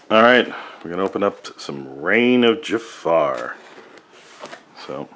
Alright, we're going to open up some Reign of Jafar. So,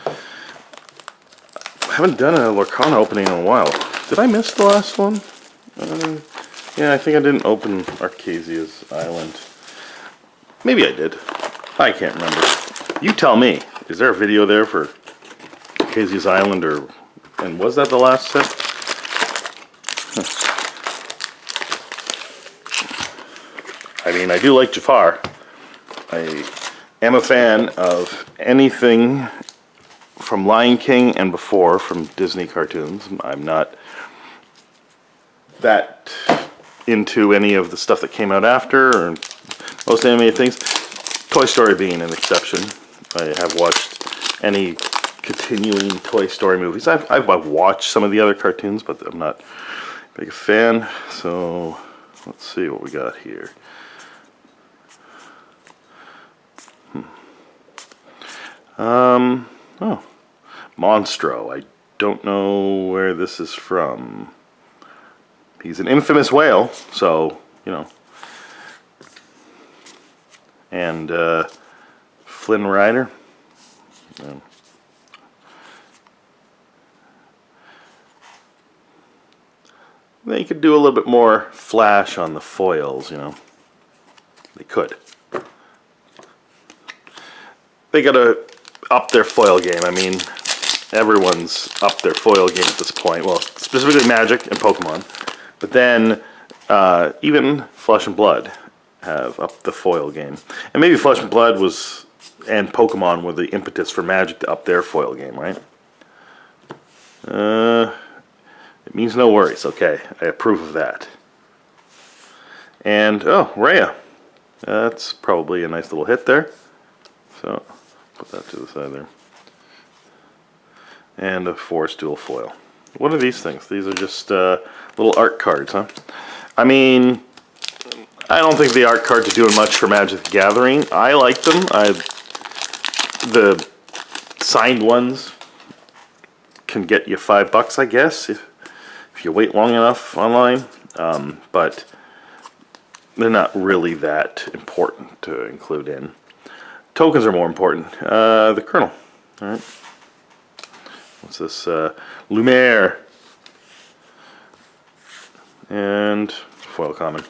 I haven't done a Lorcana opening in a while. Did I miss the last one? Yeah, I think I didn't open Arcasia's Island. Maybe I did. I can't remember. You tell me. Is there a video there for Arcasia's Island, and was that the last set? I mean, I do like Jafar. I am a fan of anything from Lion King and before from Disney cartoons. I'm not that into any of the stuff that came out after, or most animated things. Toy Story being an exception. I have watched any continuing Toy Story movies. I've watched some of the other cartoons, but I'm not a big fan. So let's see what we got here. Oh, Monstro. I don't know where this is from. He's an infamous whale, so, you know. And, Flynn Rider. Yeah. They could do a little bit more flash on the foils, you know. They could. They gotta up their foil game. I mean, everyone's up their foil game at this point. Well, specifically Magic and Pokemon. But then, even Flesh and Blood have upped the foil game. And maybe Flesh and Blood and Pokemon were the impetus for Magic to up their foil game, right? It means no worries. Okay, I approve of that. And, oh, Rhea. That's probably a nice little hit there. So, put that to the side there. And a Forest Duel foil. What are these things? These are just little art cards, huh? I mean, I don't think the art cards are doing much for Magic the Gathering. I like them. The signed ones can get you $5, I guess, if you wait long enough online. But they're not really that important to include in. Tokens are more important. The Colonel. All right. What's this? Lumiere. And foil common.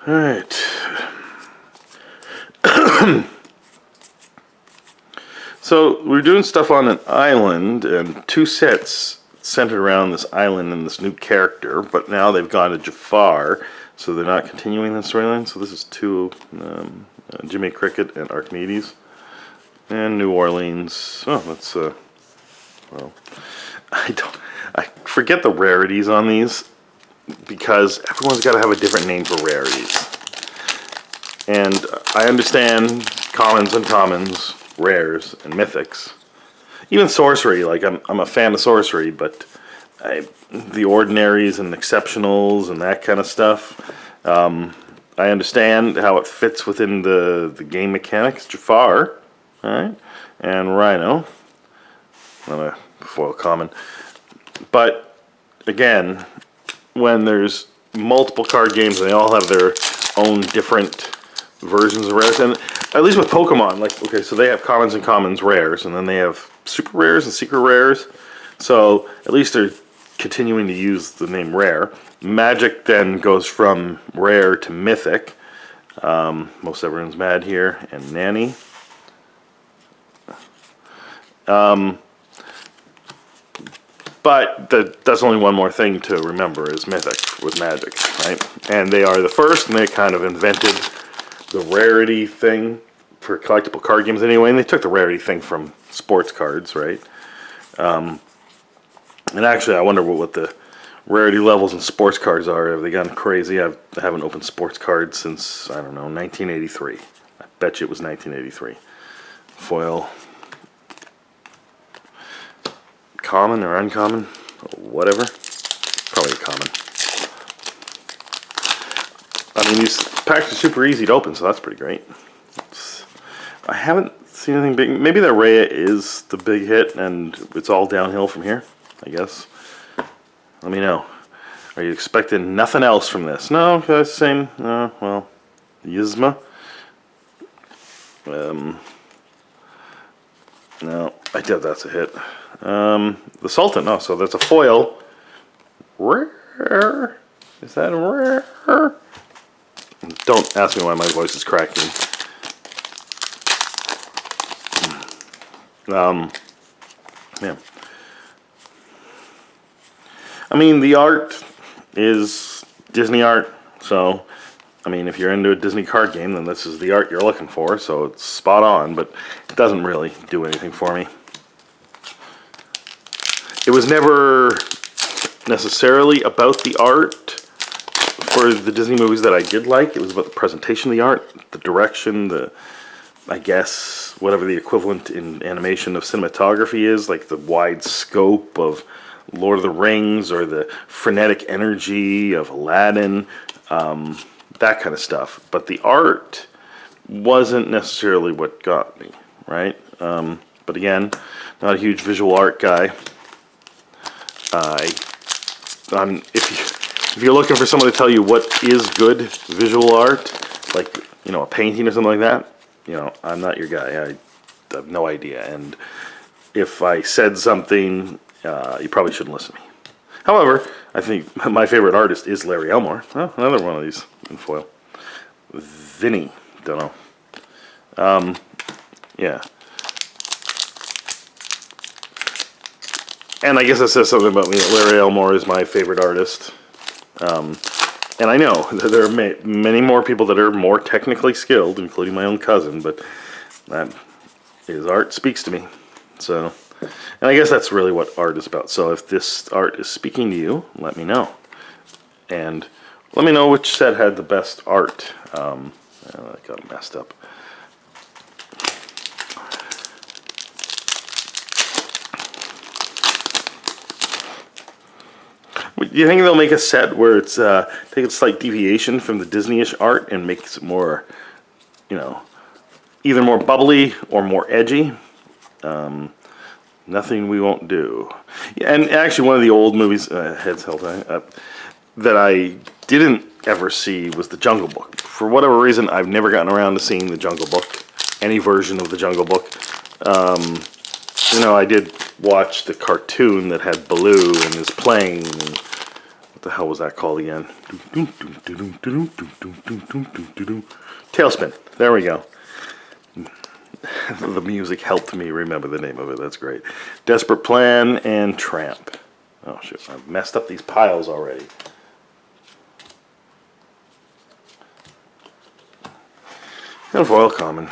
All right. So we're doing stuff on an island, and 2 sets centered around this island and this new character, but now they've gone to Jafar, so they're not continuing the storyline. So this is 2, Jimmy Cricket and Archimedes, and New Orleans. Oh, that's well, I forget the rarities on these because everyone's got to have a different name for rarities, and I understand commons and commons, rares and mythics. Even sorcery, like I'm a fan of sorcery, but the ordinaries and exceptionals and that kind of stuff, I understand how it fits within the game mechanics. Jafar, alright, and Rhino, another foil common. But again, when there's multiple card games and they all have their own different versions of rares, and at least with Pokemon, like, okay, so they have commons and commons rares, and then they have super rares and secret rares. So at least they're continuing to use the name rare. Magic then goes from rare to mythic. Most everyone's mad here, and Nanny. But that's only one more thing to remember is mythic with Magic, right? And they are the first, and they kind of invented the rarity thing for collectible card games anyway, and they took the rarity thing from sports cards, right? And actually, I wonder what the rarity levels in sports cards are. Have they gone crazy? I haven't opened sports cards since, I don't know, 1983. I bet you it was 1983. Foil. Common or uncommon, or whatever. Probably a common. I mean, these packs are super easy to open, so that's pretty great. I haven't see anything big. Maybe the Rhea is the big hit, and it's all downhill from here, I guess. Let me know. Are you expecting nothing else from this? No, same. Well, Yzma. No, I doubt that's a hit. The Sultan. Oh, so that's a foil. Rare. Is that a rare? Don't ask me why my voice is cracking. Yeah. I mean, the art is Disney art, so, I mean, if you're into a Disney card game, then this is the art you're looking for, so it's spot on, but it doesn't really do anything for me. It was never necessarily about the art for the Disney movies that I did like. It was about the presentation of the art, the direction, I guess, whatever the equivalent in animation of cinematography is, like the wide scope of Lord of the Rings or the frenetic energy of Aladdin, that kind of stuff. But the art wasn't necessarily what got me, right? But again, not a huge visual art guy. If you're looking for someone to tell you what is good visual art, like, you know, a painting or something like that, you know, I'm not your guy. I have no idea. And if I said something, you probably shouldn't listen to me. However, I think my favorite artist is Larry Elmore. Oh, another one of these in foil. Vinny, don't know. Yeah. And I guess that says something about me. Larry Elmore is my favorite artist. And I know that there are many more people that are more technically skilled, including my own cousin, but that his art speaks to me. So, and I guess that's really what art is about. So if this art is speaking to you, let me know. And let me know which set had the best art. That got messed up. Do you think they'll make a set where it's take a slight deviation from the Disney-ish art and makes it more, you know, either more bubbly or more edgy? Nothing we won't do. Yeah, and actually, one of the old movies, heads held high, that I didn't ever see was The Jungle Book. For whatever reason, I've never gotten around to seeing The Jungle Book, any version of The Jungle Book. You know, I did watch the cartoon that had Baloo and his plane. And what the hell was that called again? Tailspin. There we go. The music helped me remember the name of it. That's great. Desperate Plan and Tramp. Oh, shit. I've messed up these piles already. And foil common.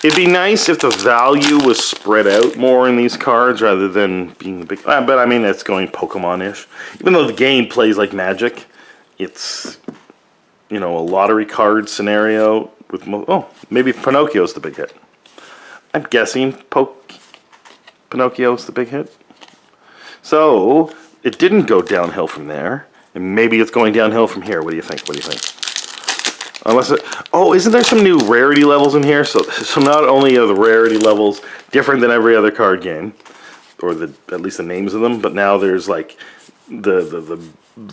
It'd be nice if the value was spread out more in these cards rather than being the big... but I mean, it's going Pokemon-ish. Even though the game plays like Magic, it's, you know, a lottery card scenario with... Oh, maybe Pinocchio's the big hit. I'm guessing Pinocchio's the big hit. So, it didn't go downhill from there. And maybe it's going downhill from here. What do you think? What do you think? Unless it, oh, isn't there some new rarity levels in here? So not only are the rarity levels different than every other card game, or at least the names of them, but now there's like the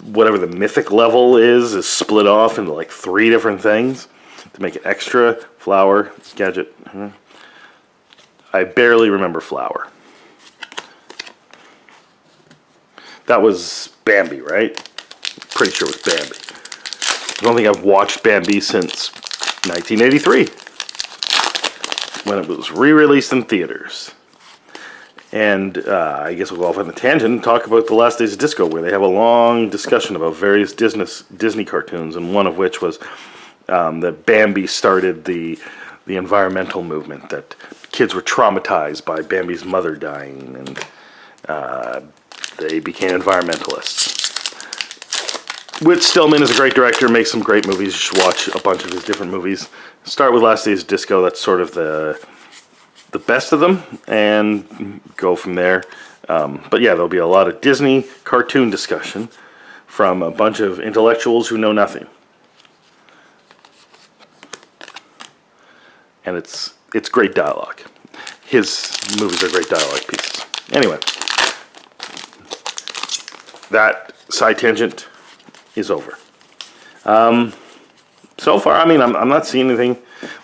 whatever the mythic level is split off into like 3 different things to make it extra. Flower, gadget. I barely remember flower. That was Bambi, right? Pretty sure it was Bambi. I don't think I've watched Bambi since 1983, when it was re-released in theaters. And I guess we'll go off on a tangent and talk about The Last Days of Disco, where they have a long discussion about various Disney cartoons, and one of which was that Bambi started the environmental movement, that kids were traumatized by Bambi's mother dying, and they became environmentalists. Whit Stillman is a great director, makes some great movies. You should watch a bunch of his different movies. Start with Last Days of Disco, that's sort of the best of them, and go from there. But yeah, there'll be a lot of Disney cartoon discussion from a bunch of intellectuals who know nothing. and it's great dialogue. His movies are great dialogue pieces. Anyway, that side tangent is over. So far, I mean, I'm not seeing anything.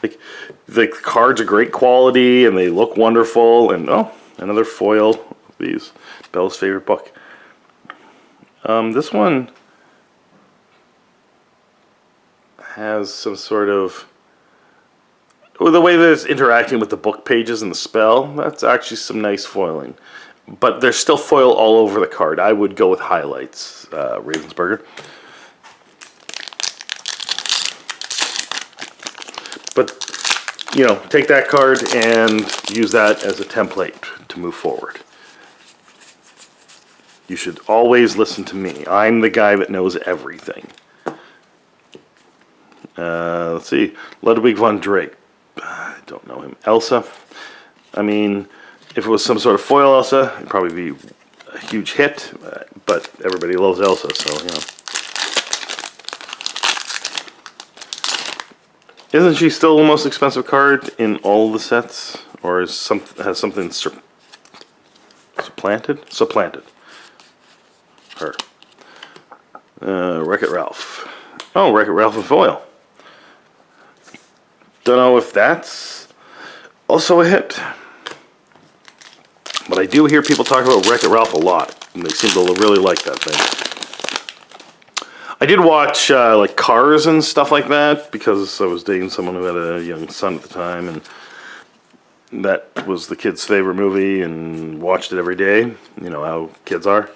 Like, the cards are great quality, and they look wonderful. And, oh, another foil of these. Belle's favorite book. This one has some sort of... Well, the way that it's interacting with the book pages and the spell, that's actually some nice foiling. But there's still foil all over the card. I would go with highlights, Ravensburger. But, you know, take that card and use that as a template to move forward. You should always listen to me. I'm the guy that knows everything. Let's see. Ludwig von Drake. I don't know him. Elsa. I mean, if it was some sort of foil Elsa, it'd probably be a huge hit. But everybody loves Elsa, so, you know. Isn't she still the most expensive card in all the sets? Or has something supplanted? Supplanted. Her. Wreck-It Ralph. Oh, Wreck-It Ralph and foil. Don't know if that's also a hit. But I do hear people talk about Wreck-It Ralph a lot. And they seem to really like that thing. I did watch like Cars and stuff like that because I was dating someone who had a young son at the time, and that was the kid's favorite movie, and watched it every day. You know how kids are.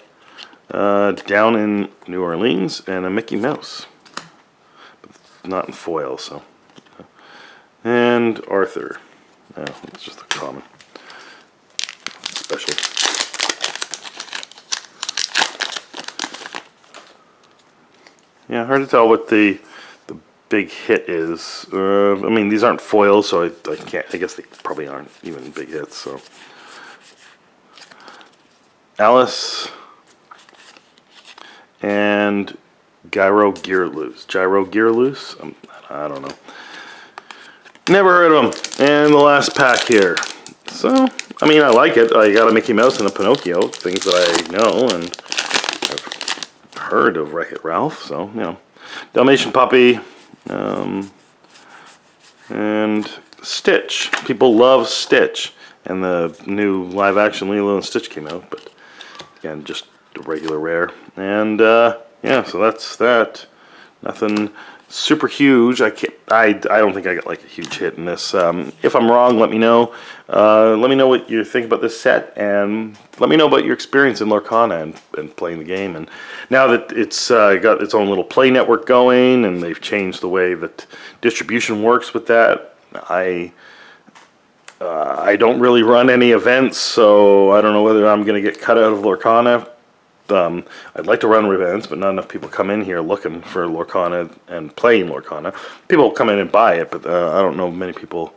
Down in New Orleans, and a Mickey Mouse, but not in foil. So, and Arthur. Oh, it's just a common special. Yeah, hard to tell what the big hit is. I mean, these aren't foils, so I can't. I guess they probably aren't even big hits. So, Alice and Gyro Gear Loose. Gyro Gear Loose. I don't know. Never heard of them. And the last pack here. So, I mean, I like it. I got a Mickey Mouse and a Pinocchio, things that I know, and heard of Wreck-It Ralph, so, you know. Dalmatian Puppy, and Stitch. People love Stitch, and the new live-action Lilo and Stitch came out, but, again, just a regular rare. And, yeah, so that's that. Nothing super huge. I don't think I got like a huge hit in this. If I'm wrong, let me know. Let me know what you think about this set, and let me know about your experience in Lorcana and playing the game. And now that it's got its own little play network going, and they've changed the way that distribution works with that, I don't really run any events, so I don't know whether I'm going to get cut out of Lorcana. I'd like to run events, but not enough people come in here looking for Lorcana and playing Lorcana. People come in and buy it, but I don't know many people.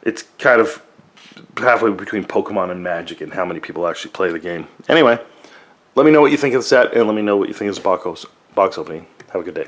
It's kind of halfway between Pokemon and Magic and how many people actually play the game. Anyway, let me know what you think of the set, and let me know what you think of the box opening. Have a good day.